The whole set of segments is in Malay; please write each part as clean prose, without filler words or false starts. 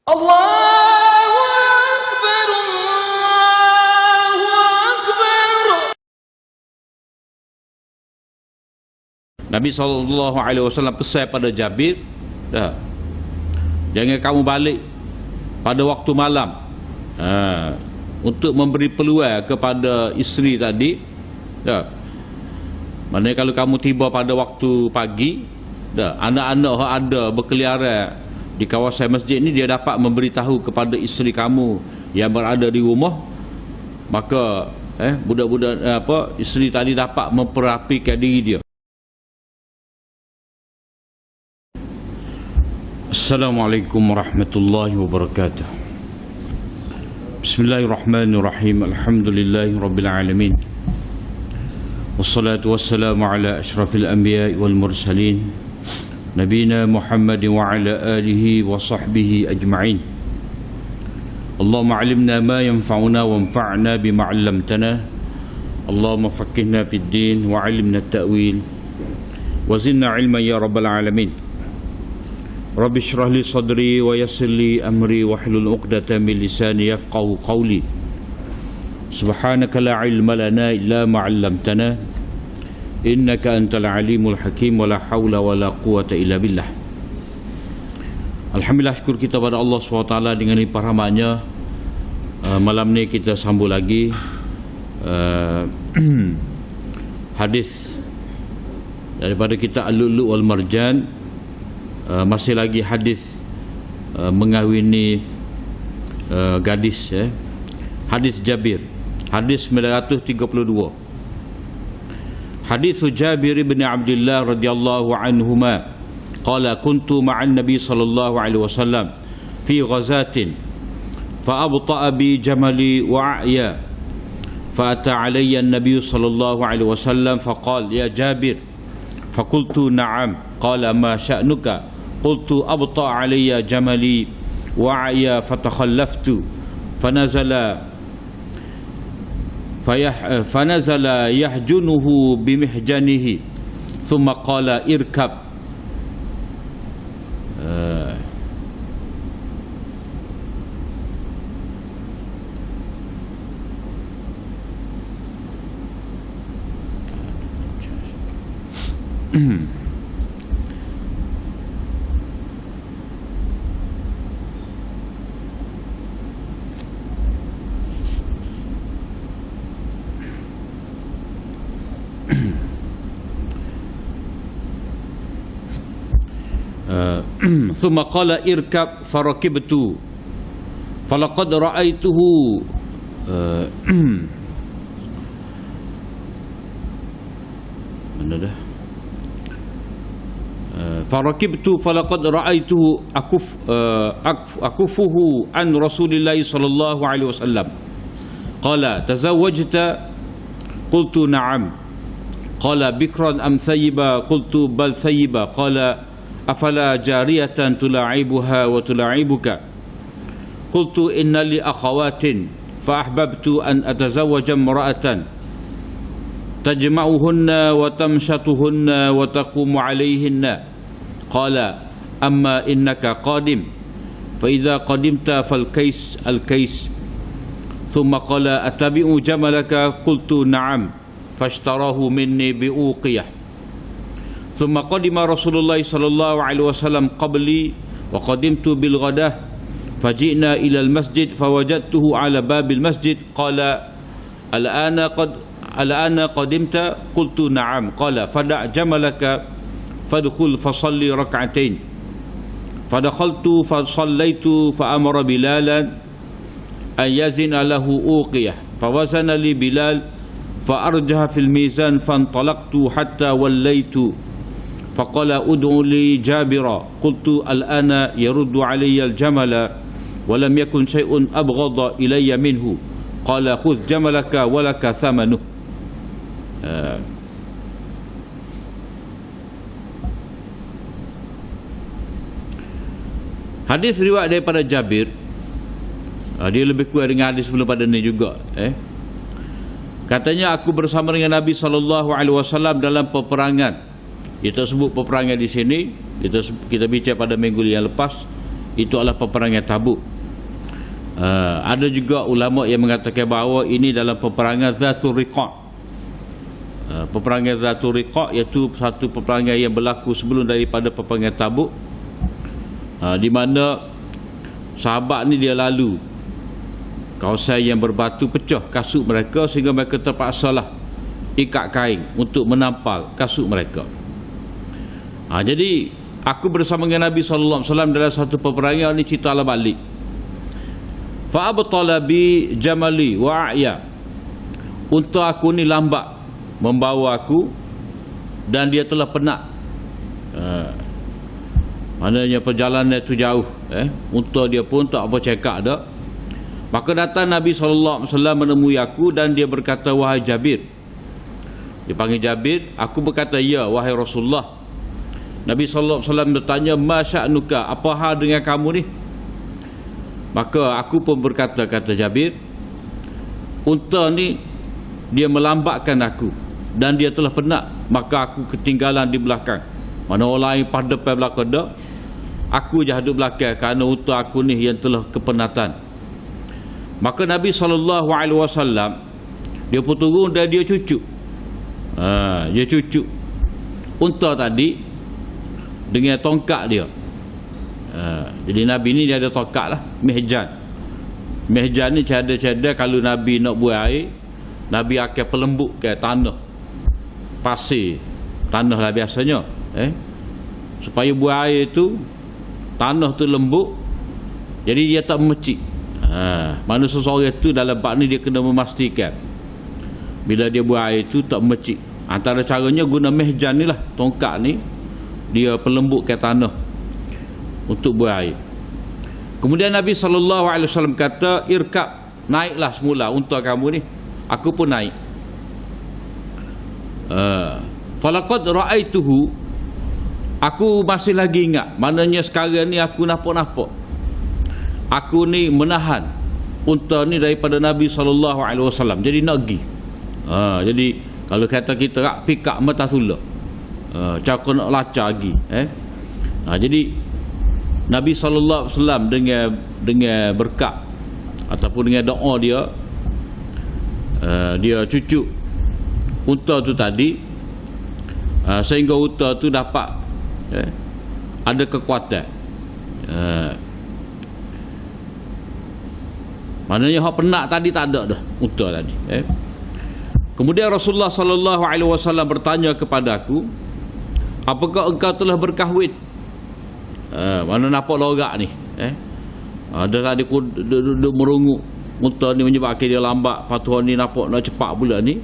Allahu Akbar, Allahu Akbar. Nabi SAW pesan pada Jabir, dah, jangan kamu balik pada waktu malam, untuk memberi peluang kepada isteri tadi, dah. Maknanya kalau kamu tiba pada waktu pagi, dah, anak-anak yang ada berkeliaran di kawasan masjid ni, dia dapat memberitahu kepada isteri kamu yang berada di rumah, maka budak-budak isteri tadi dapat memperapikan diri dia. Assalamualaikum warahmatullahi wabarakatuh. Bismillahirrahmanirrahim. Alhamdulillahi rabbil alamin. Wassalatu wassalamu ala ashrafil anbiya'i wal mursalin, nabiyina Muhammad wa ala alihi wa sahbihi ajma'in. Allahumma alimna ma yanfa'una wanfa'na bima 'allamtana. Allahumma faqqihna fid din wa 'allimna at-ta'wil wa zidna 'ilman ya rabbal alamin. Rabbi shrah li sadri wa yassir li amri wa hlul 'uqdatam min lisani yafqahu qawli. Subhanaka la ilma lana illa ma 'allamtana innaka antal alimul hakim wa la hawla wa la quwata illa billah. Alhamdulillah, syukur kita pada Allah SWT dengan limpah rahmatnya. Malam ni kita sambung lagi hadis daripada kitab Al-Lu'lu' wal Marjan. Masih lagi hadis mengahwini gadis, hadis Jabir, hadis 932. Hadis Jabir bin Abdullah radhiyallahu anhuma qala kuntu ma'an nabi sallallahu alaihi wasallam fi ghazatin fa abta'a bi jamali wa a'ya fa ata alayya an-nabiy sallallahu alaihi wasallam fa qala ya Jabir fa qultu na'am qala ma sya'nuka qultu abta'a alayya jamali wa a'ya fa takhallaftu فنزل يحجنه بمحجنه ثم قال اركب. ثم قال اركب فركبت فلقد رأيته فركبت فلقد رأيته أكفه عن رسول الله صلى الله عليه وسلم قال تزوجت قلت نعم قال بكرا أم ثيبا قلت بل ثيبا قال أفلا جارية تلاعبها وتلاعبك قلت إن لي أخوات فأحببت أن أتزوج امرأة تجمعهن وتمشطهن وتقوم عليهن قال أما إنك قادم فإذا قدمت فالكيس الكيس ثم قال أتبع جملك قلت نعم فاشتراه مني بأوقية ثم قدم رسول الله صلى الله عليه وسلم قبلي وقدمت بالغداة فجئنا إلى المسجد فوجدته على باب المسجد قال الآن قدمت قلت نعم قال فدع جملك فادخل فصلي ركعتين فدخلت فصليت فأمر بلالا أن يزن له أوقية فوزن لي بلال فأرجح في الميزان فانطلقت حتى وليت فقال ادعوا لي جابرا قلت الآن يرد علي الجمل ولم يكن شيء أبغض إلي منه قال خذ جملك ولك ثمنه. Hadis riwayat daripada Jabir, dia lebih kuat dengan hadis sebelum pada ni juga. Katanya aku bersama dengan Nabi SAW dalam peperangan. Kita sebut peperangan di sini, kita bincang pada minggu yang lepas. itu adalah peperangan Tabuk. Ada juga ulama yang mengatakan bahawa ini dalam peperangan Zatul Riqa'. Peperangan Zatul Riqa' iaitu satu peperangan yang berlaku sebelum daripada peperangan Tabuk, di mana sahabat ni dia lalu kawasan yang berbatu, pecah kasut mereka sehingga mereka terpaksalah ikat kain untuk menampal kasut mereka. Jadi aku bersama dengan Nabi SAW dalam satu peperangan ni, cerita ala balik. Fa'abtala bi jamali wa a'ya, unta aku ni lambat membawa aku dan dia telah penat. Maknanya perjalanan itu jauh, unta dia pun tak apa cekak dah. Maka datang Nabi SAW menemui aku dan dia berkata, wahai Jabir. Dia panggil Jabir. Aku berkata, ya wahai Rasulullah. Nabi SAW bertanya, ma sya'nuka, apa hal dengan kamu ni? Maka aku pun berkata, kata Jabir, unta ni dia melambatkan aku dan dia telah penat, maka aku ketinggalan di belakang. Mana orang lain pada depan belakang dah, aku je duduk belakang kerana unta aku ni yang telah kepenatan. Maka Nabi SAW dia pun turun dan dia cucuk. Dia cucuk unta tadi dengan tongkat dia. Jadi Nabi ni dia ada tongkat lah, mihjan. Mihjan ni cadar-cadar kalau Nabi nak buat air, Nabi akan pelembut ke tanah, pasir, tanah lah biasanya, supaya buat air tu tanah tu lembut, jadi dia tak memecik. Mana seseorang tu dalam bab ni dia kena memastikan bila dia buat air tu tak memecik. Antara caranya guna mihjan ni lah, tongkat ni dia pelembut ke tanah untuk buat air. Kemudian Nabi SAW kata, irkab, naiklah semula unta kamu ni. Aku pun naik. Falaqad ra'aituhu, aku masih lagi ingat, maknanya sekarang ni aku nampak aku ni menahan unta ni daripada Nabi SAW. Jadi nak pergi. Jadi kalau kata kita pikak mata sula, cakap nak lacak lagi. Jadi Nabi SAW dengan berkat ataupun dengan doa dia, dia cucuk unta tu tadi, sehingga unta tu dapat ada kekuatan. Maknanya hak penat tadi tak ada dah unta tadi. Kemudian Rasulullah SAW bertanya kepada aku, apakah engkau telah berkahwin? Mana nampak lorak ni, ada tadi aku duduk merunguk unta ni menyebabkan dia lambat, patuhan ni nampak nak cepat pula ni.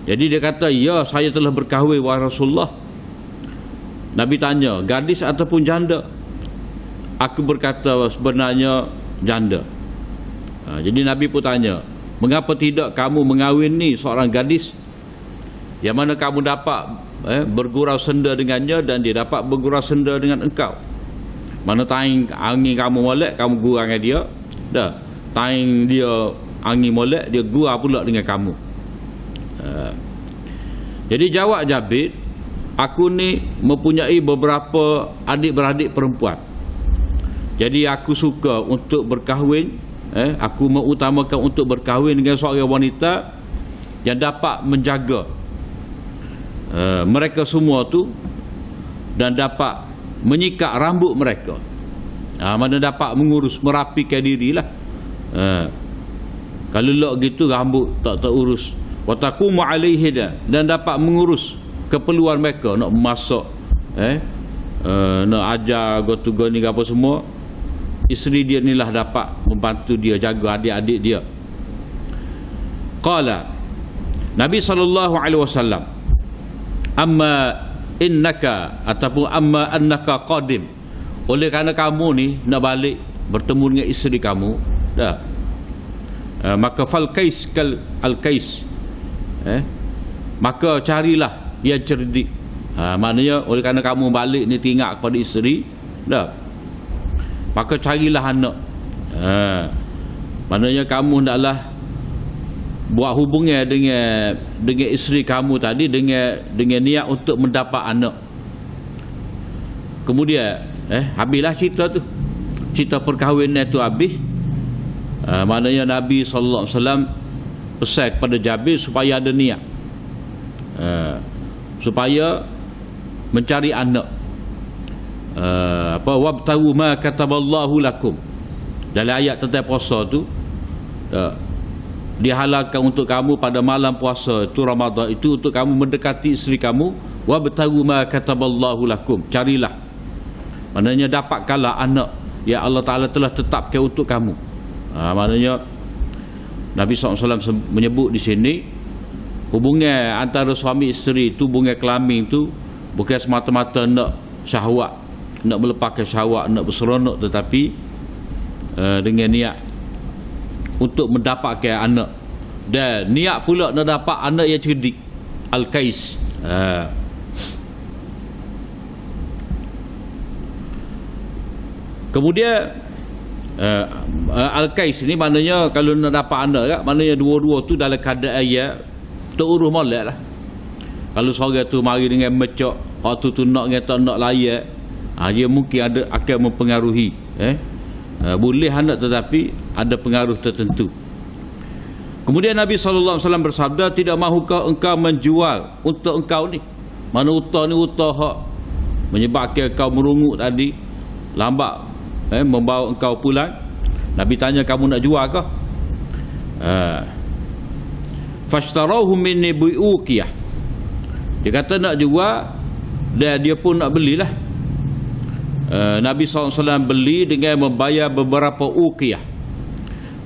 Jadi dia kata, ya saya telah berkahwin wahai Rasulullah. Nabi tanya, gadis ataupun janda? Aku berkata sebenarnya janda. Jadi Nabi pun tanya, mengapa tidak kamu mengawini seorang gadis yang mana kamu dapat bergurau senda dengannya dan dia dapat bergurau senda dengan engkau? Mana taing angin kamu molek, kamu gurau dengan dia, dah taing dia angin molek, dia gurau pula dengan kamu. Jadi jawab Jabir, aku ni mempunyai beberapa adik-beradik perempuan. Jadi aku suka untuk berkahwin, aku mengutamakan untuk berkahwin dengan seorang wanita yang dapat menjaga mereka semua tu dan dapat menyikat rambut mereka. Mana dapat mengurus, merapikan dirilah. Kalau lok gitu rambut tak terurus. Wa taqumu alaihi, dan dapat mengurus keperluan mereka, nak masak, nak ajar gotu ni apa semua. Isteri dia ni lah dapat membantu dia jaga adik-adik dia. Qala Nabi SAW, amma innaka, ataupun amma annaka qadim, oleh kerana kamu ni nak balik bertemu dengan isteri kamu dah, maka fal kais kal al kais, maka carilah yang cerdik. Maknanya oleh kerana kamu balik ni tinggal kepada isteri dah, maka carilah anak. Maknanya kamu hendaklah buat hubungan dengan isteri kamu tadi dengan niat untuk mendapat anak. Kemudian habislah cerita tu. Cerita perkahwinan tu habis. Maknanya Nabi sallallahu alaihi wasallam pesan kepada Jabir supaya ada niat. Supaya mencari anak. Wabtahu ma kataballahu lakum. Dalam ayat tentang puasa tu, dihalalkan untuk kamu pada malam puasa itu Ramadan itu untuk kamu mendekati isteri kamu. Wabtahu ma kataballahu lakum. Carilah. Maknanya dapatkanlah anak yang Allah Ta'ala telah tetapkan untuk kamu. Maknanya Nabi SAW menyebut di sini hubungan antara suami isteri itu, hubungan kelamin itu bukan semata-mata nak syahwat, nak melepaskan syahwat, nak berseronok, tetapi dengan niat untuk mendapatkan anak, dan niat pula nak dapat anak yang cerdik, al-kais. Kemudian al-kais ni maknanya kalau nak dapat anak kan, maknanya dua-dua tu dalam keadaan yang terurus molek lah. Kalau seorang tu mari dengan mecok, waktu tu nak dengan tak nak layak, dia mungkin akan mempengaruhi. Boleh anak tetapi ada pengaruh tertentu. Kemudian Nabi SAW bersabda, tidak mahukah engkau menjual untuk engkau ni? Mana utah ni utah hak menyebabkan engkau merungut tadi, lambat membawa engkau pulang. Nabi tanya, kamu nak jual ke? Fashtarahu min bi'ukiyah. Dia kata nak jual, dan dia pun nak belilah. Nabi SAW beli dengan membayar beberapa ukiyah.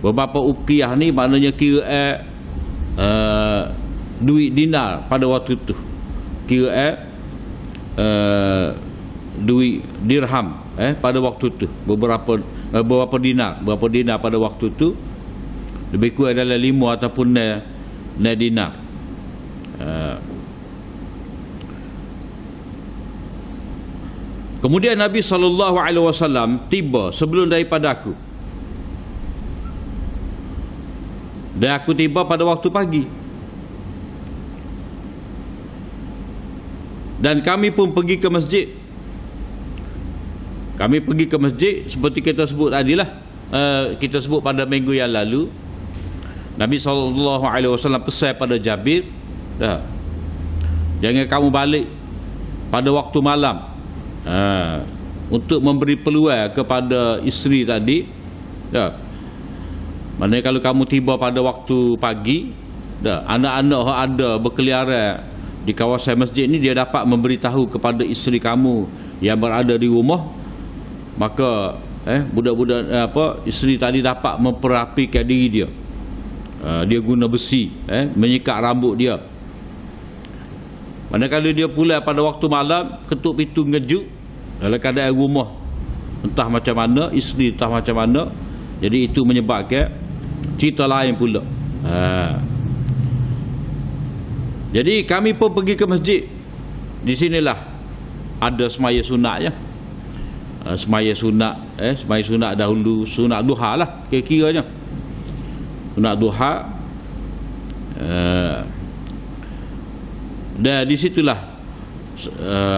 Beberapa ukiyah ni maknanya kira duit dinar pada waktu tu. Kira duit dirham pada waktu tu. Beberapa dinar pada waktu tu. Lebih kurang adalah 5 ataupun 9 dinar. Kemudian Nabi SAW tiba sebelum daripada aku. Dan aku tiba pada waktu pagi. Dan kami pun pergi ke masjid. Kami pergi ke masjid seperti kita sebut tadilah. Kita sebut pada minggu yang lalu. Nabi SAW pesan pada Jabir, jangan kamu balik pada waktu malam. Untuk memberi peluang kepada isteri tadi. Maknanya kalau kamu tiba pada waktu pagi, anak-anak ada berkeliaran di kawasan masjid ni, dia dapat memberitahu kepada isteri kamu yang berada di rumah. Maka budak-budak isteri tadi dapat memperapikan diri dia. Dia guna besi menyikat rambut dia. Manakala dia pulang pada waktu malam, ketuk pintu ngejut dalam keadaan rumah entah macam mana, isteri entah macam mana. Jadi itu menyebabkan cerita lain pula. Jadi kami pun pergi ke masjid. Di sinilah ada semaya sunatnya. Semaya sunat dahulu, sunat duha lah kira-kiranya. Sunat duha. Dan di situlah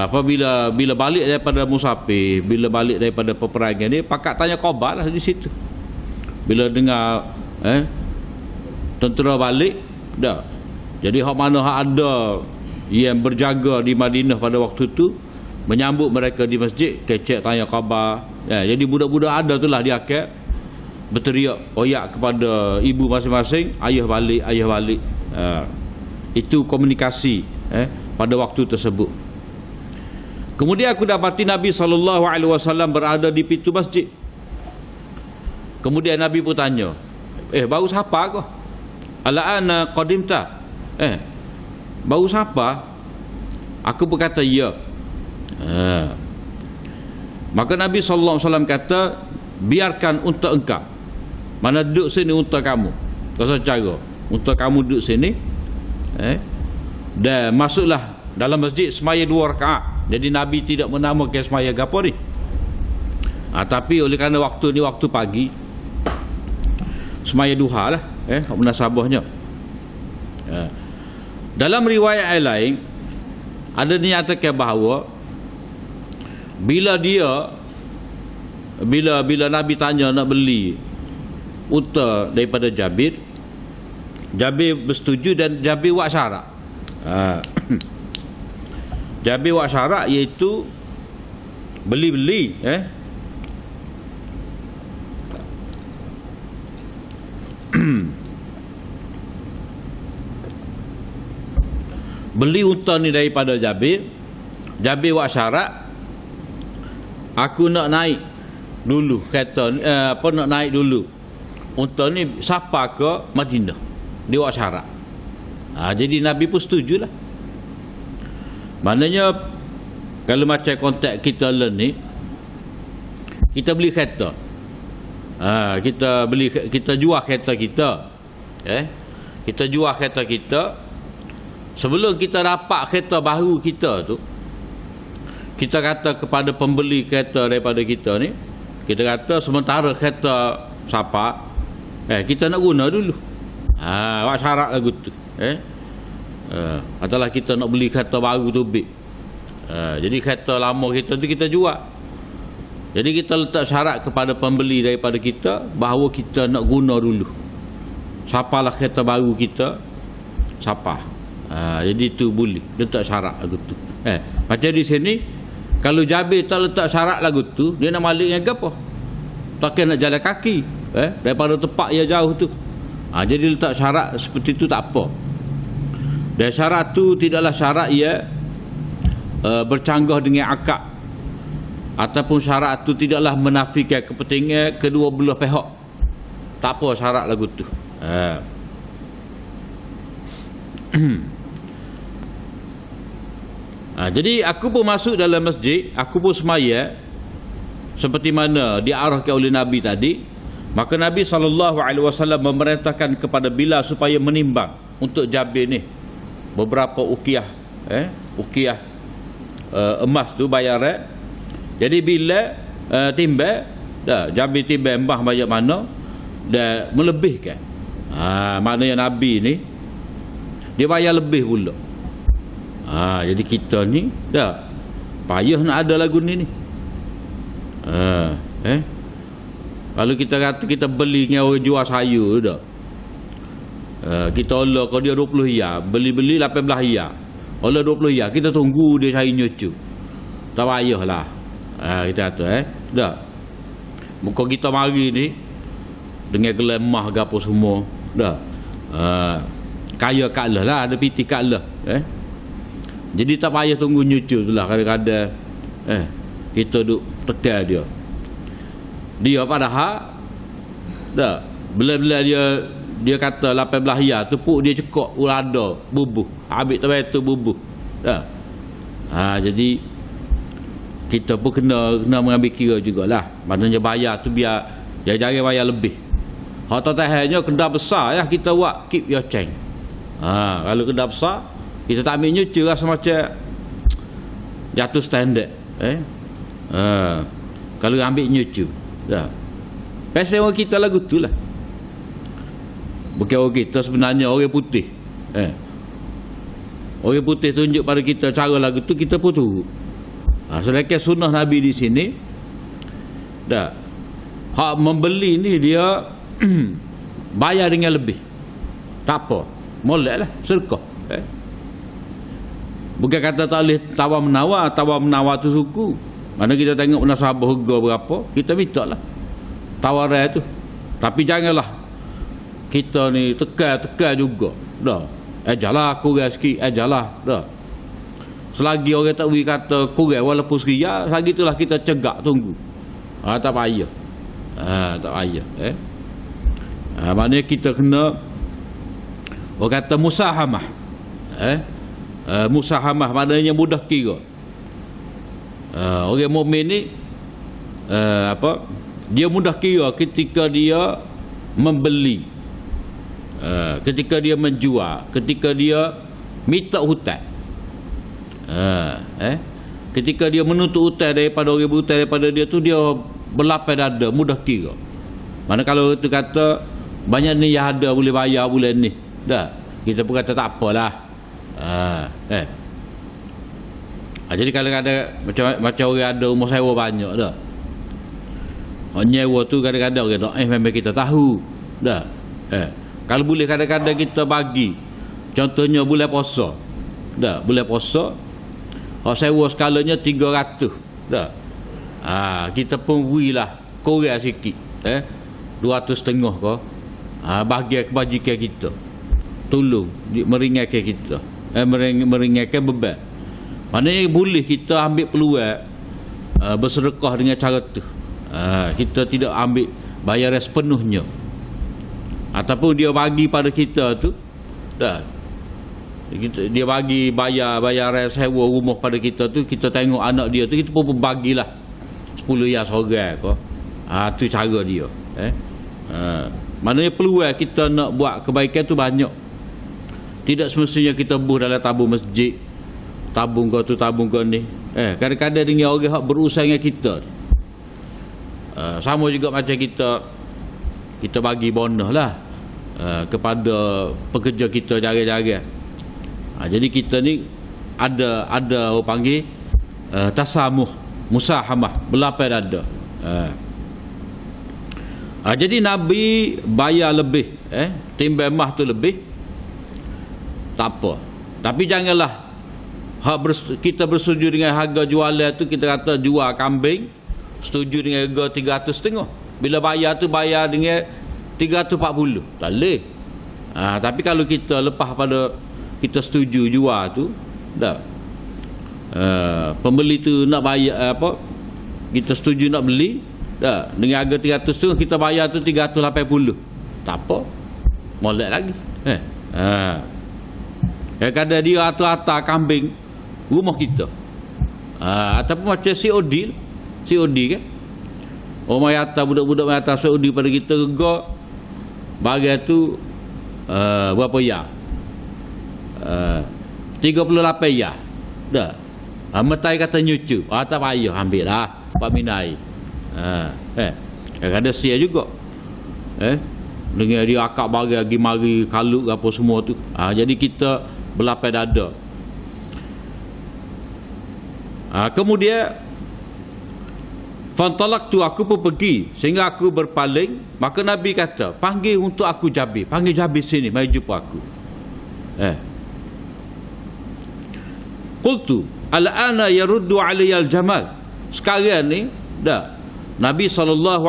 apabila balik daripada musafir, bila balik daripada peperangan ni, pakat tanya khabar lah di situ. Bila dengar tentera balik dah. Jadi hak mana hak ada yang berjaga di Madinah pada waktu tu menyambut mereka di masjid, kecek tanya khabar. Jadi budak-budak ada tu lah dia akan berteriak oyak kepada ibu masing-masing, ayah balik. Itu komunikasi pada waktu tersebut. Kemudian aku dapati Nabi SAW berada di pintu masjid. Kemudian Nabi pun tanya, baru siapa kau? Ala'ana qadimta? Baru siapa? Aku berkata ya. Maka Nabi SAW kata, biarkan unta engkau. Mana duduk sini unta kamu. Kau cara unta kamu duduk sini. Dan masuklah dalam masjid semaya 2 rakaat. Jadi Nabi tidak menamakan semaya gapo ni. Tapi oleh kerana waktu ni waktu pagi, semaya duha lah munasabahnya. Dalam riwayat lain ada dinyatakan bahawa Bila Nabi tanya nak beli unta daripada Jabir, Jabir bersetuju dan Jabir buat syarat. Jabir buat syarat iaitu beli beli unta ni daripada Jabir. Jabir buat syarat, aku nak naik dulu kereta nak naik dulu unta ni sapa ke Madinah. Dia buat syarat. Jadi Nabi pun setujulah. Maknanya kalau macam konteks kita ni, kita beli kereta, kita jual kereta kita, kita jual kereta kita. Sebelum kita dapat kereta baru kita tu, kita kata kepada pembeli kereta daripada kita ni, kita kata sementara kereta sapa, kita nak guna dulu. Buat syarat lagu tu. Adalah kita nak beli kereta baru tu big. Jadi kereta lama kita tu kita jual. Jadi kita letak syarat kepada pembeli daripada kita bahawa kita nak guna dulu. Siapalah kereta baru kita, siapa. Jadi tu boleh letak syarat lagu tu. Macam di sini, kalau Jabir tak letak syarat lagu tu, dia nak balik dengan apa? Takkan nak jalan kaki daripada tempat yang jauh tu. Jadi letak syarat seperti tu tak apa. Dan syarat tu tidaklah syarat ia bercanggah dengan akad, ataupun syarat tu tidaklah menafikan kepentingan kedua belah pihak. Tak apa syarat lagu tu. Jadi aku pun masuk dalam masjid, aku pun semaya seperti mana diarahkan oleh Nabi tadi. Maka Nabi SAW memerintahkan kepada Bilal supaya menimbang untuk Jabir ni beberapa ukiyah emas tu bayaran. Jadi bila timbang Jabir timbang emas banyak mana dan melebihkan, maknanya Nabi ni dia bayar lebih pula. Jadi kita ni payah nak ada lagu ni. Kalau kita kata kita beli dengan orang jual sayur dah, kita olah kalau dia 20 riyal, beli 18 riyal, olah 20 riyal, kita tunggu dia cari nyucu. Tak payahlah. Kita kata dah. Muka kita mari ni dengan gelar emas ke apa semua dah. Kaya kat lah, ada piti kat lah. Jadi tak payah tunggu nyucu tu lah. Kadang-kadang kita duk tekan dia. Dia padahal dah bila dia kata 18 riyal, tepuk dia cekok ulada bubuh, ambil tempat tu bubuh dah. Jadi kita pun kena mengambil kira jugalah. Maknanya bayar tu biar jangan bayar lebih. Hak tak tahannya kedai besar kita buat keep your change. Kalau kedai besar kita tak ambil nyucu rasa macam jatuh standard. Kalau ambil nyucu dah. Pasal orang kita lagu tu lah. Bukan orang kita sebenarnya orang putih. Orang putih tunjuk pada kita cara lagu tu, kita pun turut. Sedangkan sunnah Nabi di sini dah. Hak membeli ni dia bayar dengan lebih. Tak apa. Molek lah, sedekah. Bukan kata tak boleh tawar menawar tu suku. Mana kita tengok nasabah harga berapa, kita minta lah tawaran tu. Tapi janganlah kita ni tekan juga dah. Ajalah kurang sikit, ajalah dah. Selagi orang tak beri kata kurang walaupun seria, selagi itulah kita cegak tunggu. Tak payah. Tak payah. Maknanya kita kena orang kata musahamah. Musahamah maknanya mudah kira. Orang mukmin ni dia mudah kira ketika dia membeli, ketika dia menjual, ketika dia minta hutang, ketika dia menuntut hutang daripada orang berhutang daripada dia tu, dia berlapis dada, mudah kira. Mana kalau tu kata banyak ni yang ada boleh bayar bulan ni dah, kita pun kata tak apalah. Jadi kadang-kadang macam orang ada rumah sewa banyak dah. Orang nyewa tu kadang-kadang orang tak memang kita tahu dah. Kalau boleh kadang-kadang kita bagi, contohnya bulan puasa dah, bulan puasa hak sewa skalanya 300 dah. Kita pun berilah kurang sikit 250 ke, bagi kebajikan kita, tolong meringankan kita, meringankan beban. Maknanya boleh kita ambil peluang bersedekah dengan cara tu. Kita tidak ambil bayaran sepenuhnya, ataupun dia bagi pada kita tu dah, dia bagi bayaran sewa rumah pada kita tu, kita tengok anak dia tu, kita pun bagilah 10 riyal seorang ke. Tu cara dia. Maknanya peluang kita nak buat kebaikan tu banyak. Tidak semestinya kita buh dalam tabung masjid, tabung kau tu, tabung kau ni. Kadang-kadang dengan orang yang berusaha dengan kita, sama juga macam kita bagi bonus lah kepada pekerja kita jaga-jaga. Jadi kita ni ada orang panggil tasamuh, musahamah, berlapis dada. Jadi Nabi bayar lebih, timbang mah tu lebih, tak apa. Tapi janganlah kita bersetuju dengan harga jualan tu, kita kata jual kambing setuju dengan harga 350. Bila bayar tu bayar dengan 340, tak boleh. Tapi kalau kita lepas pada kita setuju jual tu dah, pembeli tu nak bayar apa, kita setuju nak beli dah dengan harga 300 tu, kita bayar tu 380, tak apa, molek lagi. Kadang dia atas kambing rumah kita, ataupun macam COD kan, orang mayata, budak-budak mayata COD pada kita, rega bagai tu berapa ya, 38 ya dah. Metai kata nyucu, tak payah ambil lah Pak Minai. Ada sia juga dengan dia akak bagi mari kaluk apa semua tu. Jadi kita berlapis dada. Kemudian fantalaqtu, aku pun pergi sehingga aku berpaling. Maka Nabi kata, panggil untuk aku Jabir, panggil Jabir sini, mari jumpa aku. Qultu al-ana yaruddu alayya al-jamal. Sekarang ni dah Nabi SAW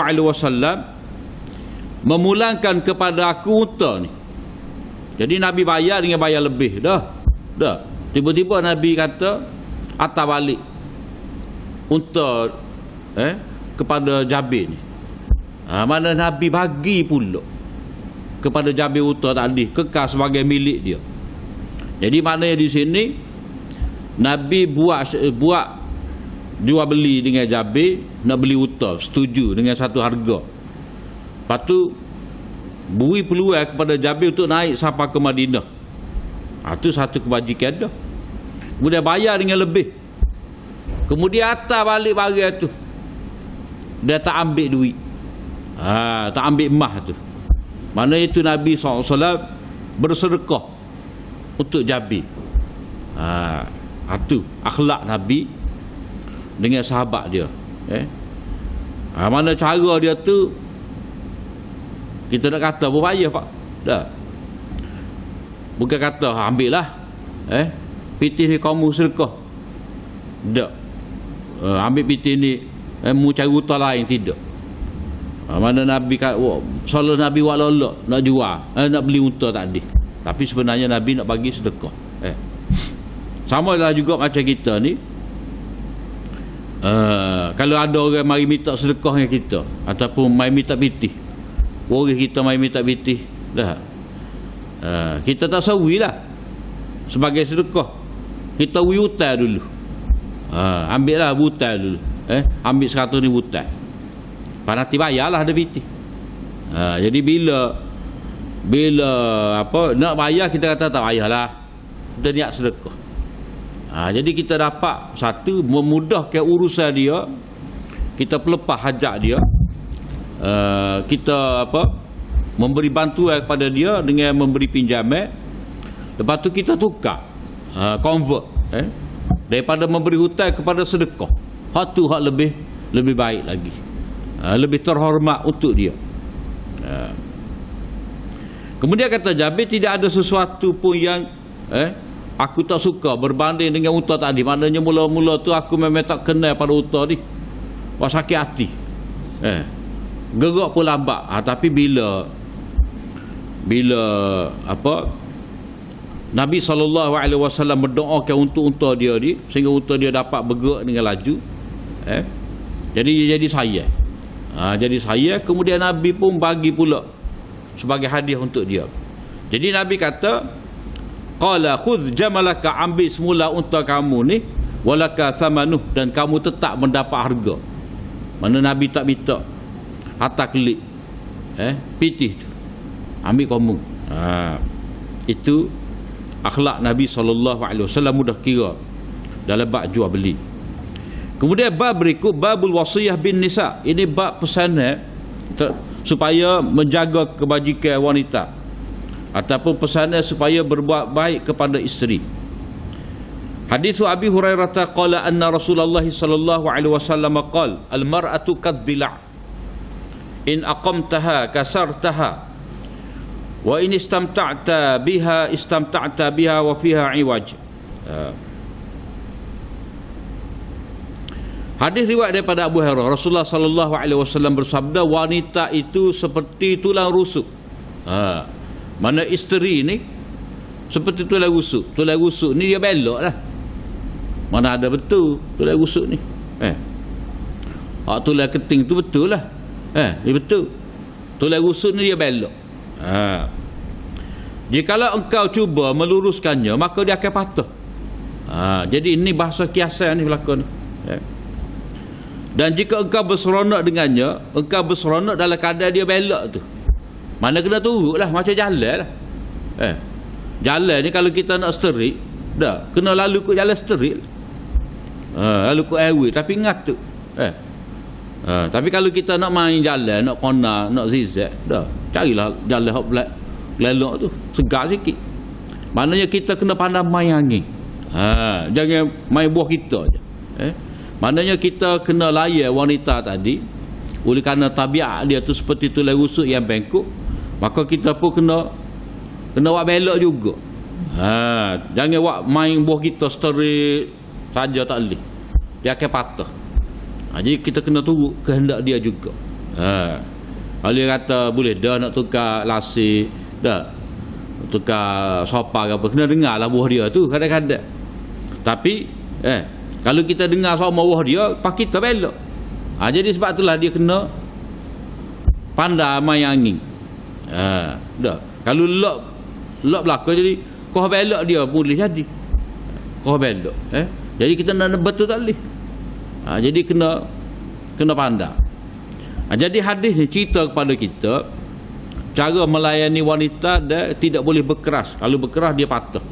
memulangkan kepada aku unta ni. Jadi Nabi bayar dengan bayar lebih dah. Tiba-tiba Nabi kata atas balik unta kepada Jabir ni. Mana Nabi bagi pula kepada Jabir unta tadi, kekal sebagai milik dia. Jadi maknanya di sini Nabi buat jual beli dengan Jabir, nak beli unta, setuju dengan satu harga. Lepas tu beri peluang kepada Jabir untuk naik sampai ke Madinah. Itu satu kebajikan dah. Kemudian bayar dengan lebih. Kemudian atas balik barang tu, dia tak ambil duit, tak ambil emas tu. Mana itu Nabi SAW bersedekah untuk Jabir. Itu akhlak Nabi dengan sahabat dia. Mana cara dia tu, kita nak kata berbayar pak dah. Bukan kata ambil lah pitih ni kamu sedekah, tak. Ambil pitih ni mu cari utang lain, tidak. Mana Nabi solat Nabi buat lolok nak jual, nak beli unta tadi, tapi sebenarnya Nabi nak bagi sedekah. Sama lah juga macam kita ni, kalau ada orang mari minta sedekah dengan kita, ataupun mari minta pitih, orang kita mari minta pitih dah, kita tak sawi lah sebagai sedekah, kita hutang dulu. Ambil lah hutang dulu, ambil 100 ni hutang, nanti bayarlah ada pitih. Jadi bila apa nak bayar, kita kata tak payahlah, kita niat sedekah. Jadi kita dapat satu, memudahkan urusan dia, kita pelepah hajat dia, kita memberi bantuan kepada dia dengan memberi pinjaman. Lepas tu kita tukar, convert, daripada memberi hutang kepada sedekah. Hak tu hak lebih baik lagi. Lebih terhormat untuk dia. Kemudian kata Jabir, tidak ada sesuatu pun yang aku tak suka berbanding dengan unta tadi. Maknanya mula-mula tu aku memang tak kenal pada unta ni. Wah, sakit hati. Gerak pun lambat. Tapi bila Nabi SAW berdoakan untuk unta dia ni, sehingga unta dia dapat bergerak dengan laju, jadi sayang. Jadi sayang. Kemudian Nabi pun bagi pula sebagai hadiah untuk dia. Jadi Nabi kata, qala khudh jamalaka, ambil semula unta kamu ni, walaka thamanuh, dan kamu tetap mendapat harga. Mana Nabi tak minta harta kelik, pitih tu, ambil kamu. Itu akhlak Nabi SAW, mudah kira dalam bab jual beli. Kemudian bab berikut, babul wasiyah bin nisa. Ini bab pesanan supaya menjaga kebajikan wanita, ataupun pesanan supaya berbuat baik kepada isteri. Hadis Abi Hurairah qala anna Rasulullah sallallahu alaihi wasallam qala al mar'atu kadh-dhila' in aqamtaha kasartaha wa in istamta'ta biha wa fiha iwaj. Hadis riwayat daripada Abu Hurairah, Rasulullah sallallahu alaihi wasallam bersabda, wanita itu seperti tulang rusuk. Mana isteri ni seperti tulang rusuk. Tulang rusuk ni dia belok lah. Mana ada betul tulang rusuk ni. Tulang keting tu betul lah. Dia betul. Tulang rusuk ni dia belok. Jikalau engkau cuba meluruskannya, maka dia akan patah. Jadi ini bahasa kiasan ni berlaku ni. Dan jika engkau berseronok dengannya, engkau berseronok dalam keadaan dia belok tu, mana kena turut lah, macam jalan lah. Jalan ni kalau kita nak sterik, dah kena lalu kot jalan sterik, lalu kot highway, tapi ingat tu. Tapi kalau kita nak main jalan, nak kona, nak zigzag, dah carilah jalan hok belok tu, segar sikit. Maknanya kita kena pandai main angin. Jangan main buah kita je. Maknanya kita kena layan wanita tadi. Oleh kerana tabiat dia tu seperti tulang rusuk yang bengkok, maka kita pun kena buat belok juga. Jangan buat main buah kita straight saja, tak boleh. Dia akan patah. Jadi kita kena turut kehendak dia juga. Kalau dia kata boleh dah nak tukar lasik, dah tukar sopa ke apa, kena dengar lah buah dia tu kadang-kadang. Tapi kalau kita dengar sama buah dia, pak kita belok. Jadi sebab itulah dia kena pandai main angin. Dah. Kalau lock belakang, jadi kau belok dia boleh jadi. Kau belok. Jadi kita nak betul tak boleh. Jadi kena pandai. Jadi hadis ni cerita kepada kita cara melayani wanita dan tidak boleh berkeras. Kalau berkeras dia patah.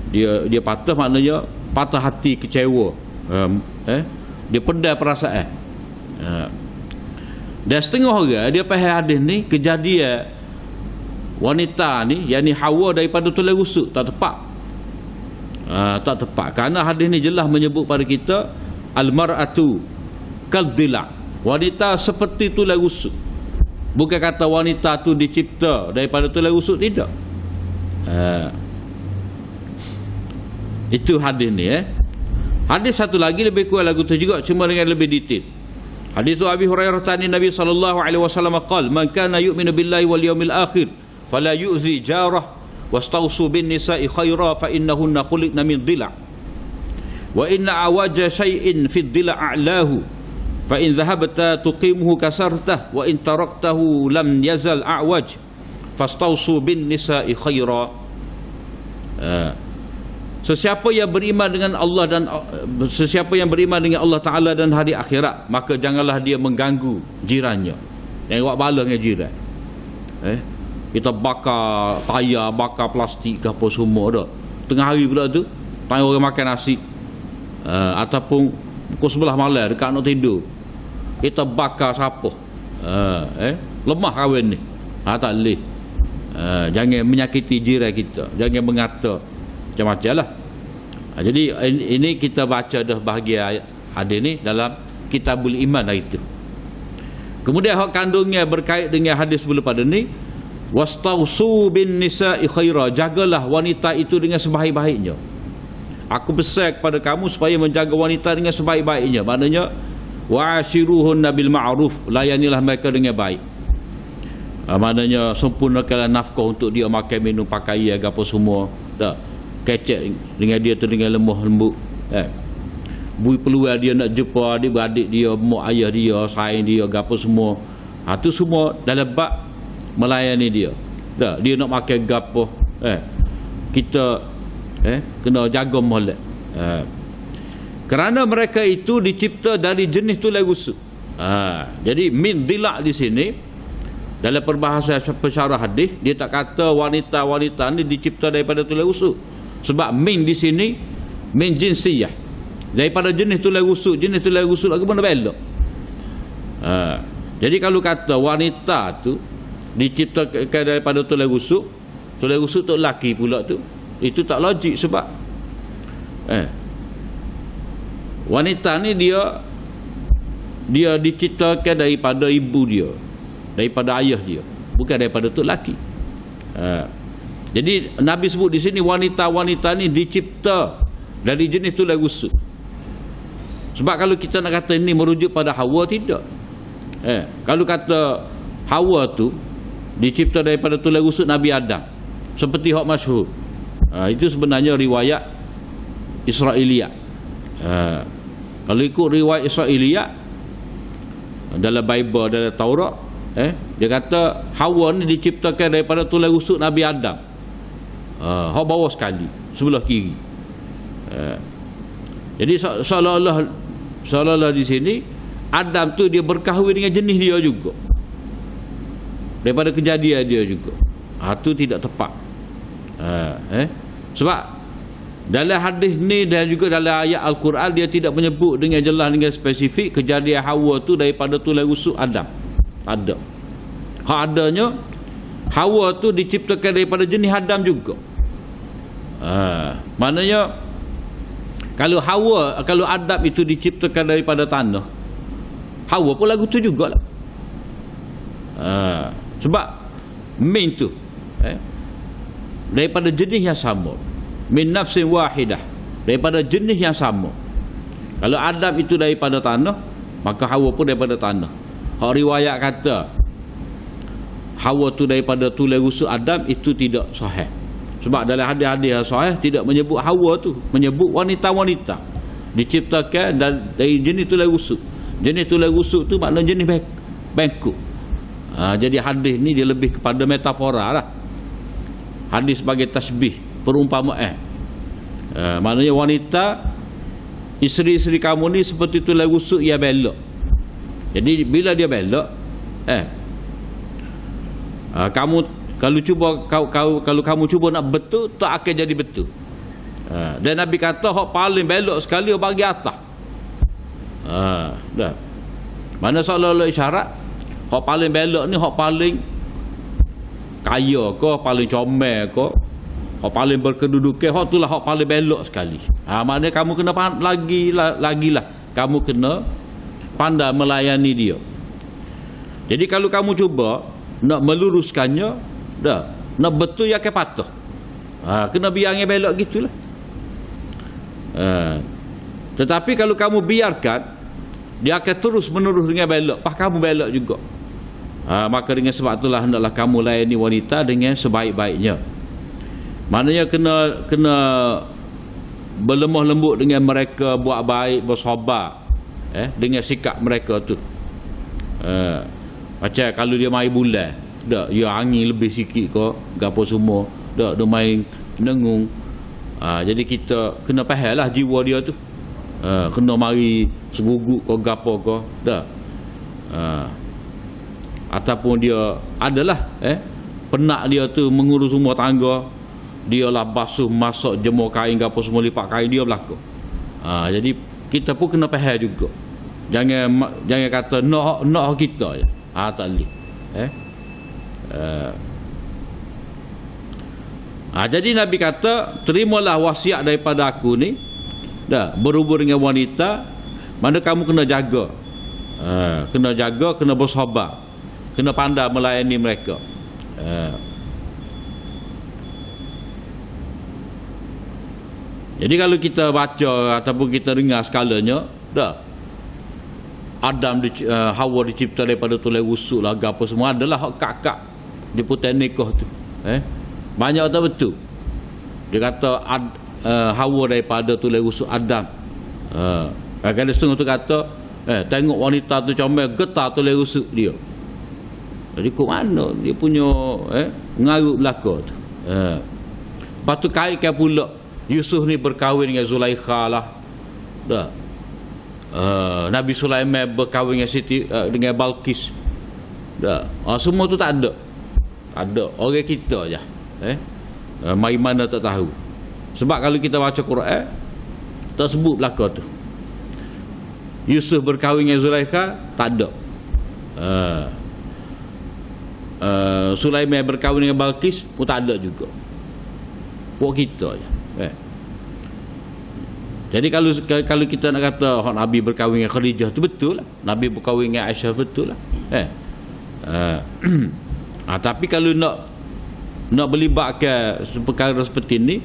Dia patah, maknanya patah hati, kecewa. Dia pedal perasaan. Dan setengah orang dia faham hadis ni kejadian wanita ni, yakni Hawa daripada tulang rusuk, tak tepat. Tak tepat. Kerana hadis ni jelas menyebut pada kita al-mar'atu kadh-dhila', wanita seperti tulang rusuk. Bukan kata wanita tu dicipta daripada tulang rusuk, tidak. Itu hadis ni. Hadis satu lagi lebih kurang lagu tu juga, cuma dengan lebih detail. Hadis Abi Hurairah tani Nabi sallallahu alaihi wasallam qala, man kana yu'minu billahi wal yawmil akhir fala yu'zi jarah wastausu bin nisa'i khaira fa innahunna khuliqna min dhila' wa inna awaja shay'in fi dhila' a'lahu fa in dhahabta tuqimuhu kasartah wa in taraktahu lam yazal a'waj fastausu bin nisa'i khaira. Sesiapa yang beriman dengan Allah Ta'ala dan hari akhirat, maka janganlah dia mengganggu jirannya. Jangan buat bala dengan jiran. Kita bakar tayar, bakar plastik ke apa semua dah. Tengah hari pula tu, tanya orang makan nasi. Ataupun pukul 11 malam dekat nak tidur, kita bakar sampah. Lemah kawan ni. Tak boleh. Jangan menyakiti jiran kita. Jangan mengata macam-macam lah. Jadi ini kita baca dah bahagian hadis ni dalam Kitabul Iman hari itu. Kemudian hak kandungnya berkait dengan hadis sebelum pada ni, wastausu bin nisa'i khaira, jagalah wanita itu dengan sebaik-baiknya. Aku pesan kepada kamu supaya menjaga wanita dengan sebaik-baiknya. Maknanya wa'ashiruhunna bil ma'ruf, layanilah mereka dengan baik. Maknanya sempurnakanlah nafkah untuk dia, makan, minum, pakaian apa semua. Tak kecek dengan dia tu dengan lemah lembut. Bui peluang dia nak jumpa adik-beradik dia, mak ayah dia, sayang dia, apa semua. Tu semua dalam bab melayani dia. Tak, dia nak makan gapo. Kita kena jaga molek. Kerana mereka itu dicipta dari jenis tulang rusuk. Jadi min dilak di sini dalam perbahasan pensyarah hadis, dia tak kata wanita-wanita ni dicipta daripada tulang rusuk. Sebab min di sini min jinsiyah, daripada jenis tulang rusuk. Jenis tulang rusuk lagi mana belok. Jadi kalau kata wanita tu diciptakan daripada tulang rusuk tu lelaki pula tu, itu tak logik. Sebab wanita ni dia diciptakan daripada ibu dia, daripada ayah dia, bukan daripada tu lelaki. Jadi Nabi sebut di sini wanita-wanita ni dicipta dari jenis tulang rusuk. Sebab kalau kita nak kata ini merujuk pada Hawa, tidak. Kalau kata Hawa tu dicipta daripada tulang rusuk Nabi Adam, seperti hak masyhur, itu sebenarnya riwayat Israiliyat. Kalau ikut riwayat Israiliyat dalam Bible, dalam Taurat, dia kata Hawa ni diciptakan daripada tulang rusuk Nabi Adam, hak bawah sekali, sebelah kiri. Jadi seolah-olah di sini Adam tu dia berkahwin dengan jenis dia juga, daripada kejadian dia juga. Itu tidak tepat. Sebab dalam hadis ni dan juga dalam ayat Al-Quran, dia tidak menyebut dengan jelas, dengan spesifik kejadian Hawa tu daripada tulang rusuk Adam. Ada. Hak adanya Hawa tu diciptakan daripada jenis Adam juga. Maknanya kalau Adam itu diciptakan daripada tanah, Hawa pun lagu tu jugalah. Sebab min tu daripada jenis yang sama, min nafsin wahidah, daripada jenis yang sama. Kalau Adam itu daripada tanah, maka Hawa pun daripada tanah. Hak riwayat kata Hawa tu daripada tulang rusuk Adam, itu tidak sahih. Sebab dalam hadis-hadis yang sahih tidak menyebut Hawa tu, menyebut wanita-wanita diciptakan dari jenis tulang rusuk. Jenis tulang rusuk tu maknanya jenis bengkok. Jadi hadis ni dia lebih kepada metafora lah. Hadis sebagai tasbih, perumpamaan. Maknanya wanita, isteri-isteri kamu ni seperti tulang rusuk yang belok. Jadi bila dia belok, kamu kalau kamu cuba nak betul, tak akan jadi betul. Dan Nabi kata hak paling belok sekali bagi atas. Dah. Mana seolah-olah isyarat hak paling belok ni hak paling kaya ke, paling comel ke, hak paling berkedudukan, hak itulah hak paling belok sekali. Maknanya kamu kena lagilah kamu kena pandai melayani dia. Jadi kalau kamu cuba nak meluruskannya, dah, nak betul ya ke patah. Kena biarnya belok gitulah. Tetapi kalau kamu biarkan, dia akan terus menerus dengan belok, kamu belok juga. Maka dengan sebab itulah hendaklah kamu layani wanita dengan sebaik-baiknya. Maknanya kena berlemah lembut dengan mereka, buat baik, bersabar dengan sikap mereka tu. Macam kalau dia main bulan, dak dia angin lebih sikit ke gapo semua, dak dia main nengung. Jadi kita kena fahamlah jiwa dia tu. Kena mari seguguk ke gapo ke, dak. Ataupun dia adalah penak dia tu mengurus rumah tangga, dia lah basuh, masak, jemur kain gapo semua, lipat kain dia berlaku. Jadi kita pun kena faham juga. Jangan kata nak kita je. Tak boleh. Jadi Nabi kata, terimalah wasiat daripada aku ni dah berhubung dengan wanita, mana kamu kena jaga. Kena jaga, kena bersabar, kena pandai melayani mereka. Jadi kalau kita baca ataupun kita dengar sekalanya, dah Adam Hawa dicipta daripada tulang rusuk lah, apa semua adalah hak kakak di putai nikah tu. Banyak tak betul. Dia kata Hawa daripada tulang rusuk Adam. Kadang setengah tu kata tengok wanita tu comel, getar tulang rusuk dia. Jadi kok mana dia punya ngarut belaka tu. Lepas tu kaitkan pula Yusuf ni berkahwin dengan Zulaikha lah. Dah. Nabi Sulaiman berkahwin dengan dengan Balqis. Dah. Semua tu tak ada. Tak ada. Orang kita je. Mari mana tak tahu. Sebab kalau kita baca Quran tak sebut belaka tu. Yusuf berkahwin dengan Zulaikha tak ada. Sulaiman berkahwin dengan Balqis pun tak ada juga. Buat kita je. Jadi kalau kita nak kata Nabi berkahwin dengan Khadijah tu betul lah. Nabi berkahwin dengan Aisyah betul lah. Tapi kalau nak melibatkan perkara seperti ni,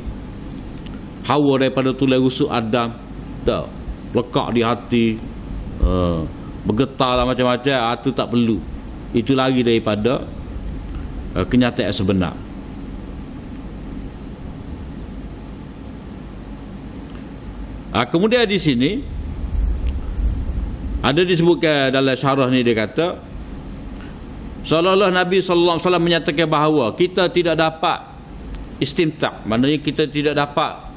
Hawa daripada tulang rusuk Adam dah lekat di hati, bergetar lah macam-macam, itu tak perlu. Itu lagi daripada kenyataan sebenar. Kemudian di sini ada disebutkan dalam syarah ni, dia kata seolah-olah Nabi sallallahu alaihi wasallam menyatakan bahawa kita tidak dapat istimta', maknanya kita tidak dapat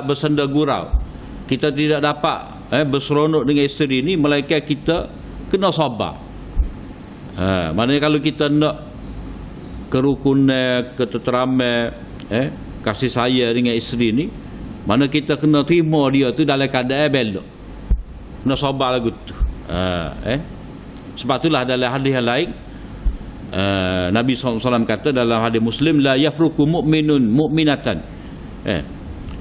bersenda gurau, kita tidak dapat berseronok dengan isteri ni, melainkan kita kena sabar. Maknanya kalau kita nak kerukunan, ketenteraman, kasih sayang dengan isteri ni, mana kita kena terima dia tu dalam keadaan belok. Kena sabar lagu tu. Sebab itulah dalam hadis yang lain Nabi SAW kata dalam hadis Muslim, la yafruku mu'minun mu'minatan.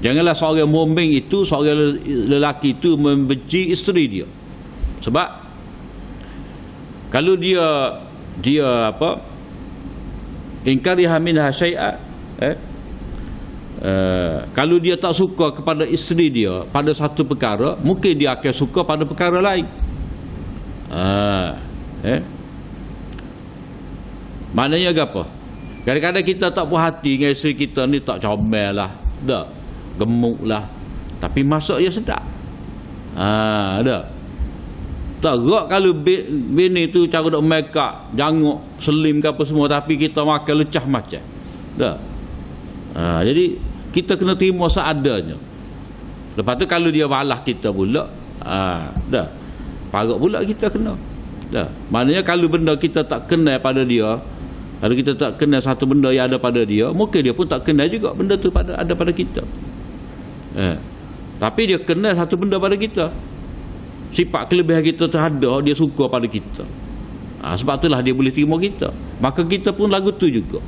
Janganlah seorang mukmin itu, seorang lelaki itu membenci isteri dia. Sebab kalau dia apa, inkariha minha syai'a, kalau dia tak suka kepada isteri dia pada satu perkara, mungkin dia akan suka pada perkara lain. Maknanya apa? Kadang-kadang kita tak puas hati dengan isteri kita ni, tak comel lah, dah gemuk lah, tapi masak dia sedap. Dah tak gerak kalau bini tu cara nak make up, janguk, selim ke apa semua, tapi kita makan lecah macam. Dah. Jadi kita kena terima seadanya. Lepas tu kalau dia balas kita pula, dah parut pula kita kena. Dah. Maknanya kalau benda kita tak kenal pada dia, kalau kita tak kenal satu benda yang ada pada dia, mungkin dia pun tak kenal juga benda tu ada pada kita. Tapi dia kenal satu benda pada kita, sifat kelebihan kita terhadap dia suka pada kita. Sebab itulah dia boleh terima kita. Maka kita pun lagu tu juga.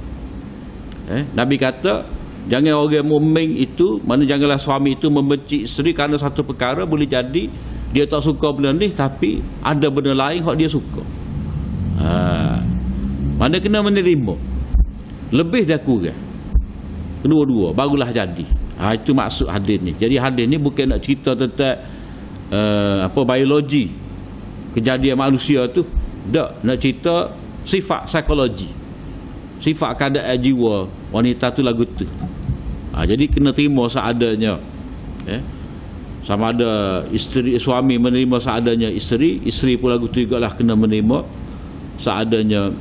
Nabi kata, jangan orang mukmin itu, mana janganlah suami itu membenci isteri kerana satu perkara, boleh jadi dia tak suka benda ni, tapi ada benda lain yang dia suka. Mana kena menerima lebih dah kurang, kedua-dua barulah jadi. Itu maksud hadis ni. Jadi hadis ni bukan nak cerita tentang biologi kejadian manusia tu, tak, nak cerita sifat psikologi, sifat keadaan jiwa wanita tu lagu tu. Jadi kena terima seadanya. Sama ada suami menerima seadanya isteri pun lagu tu juga lah kena menerima seadanya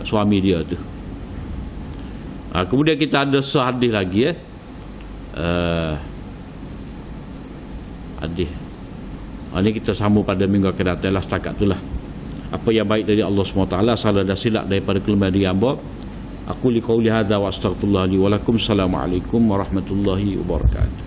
suami dia tu. Kemudian kita ada sehadis lagi hadis. Ini kita sambung pada minggu akan datang lah. Setakat itulah apa yang baik dari Allah SWT, salah dan silap daripada kelemahan diri hamba. Aku li qauli hadza wa astaghfirullah li wa lakum. Assalamualaikum warahmatullahi wabarakatuh.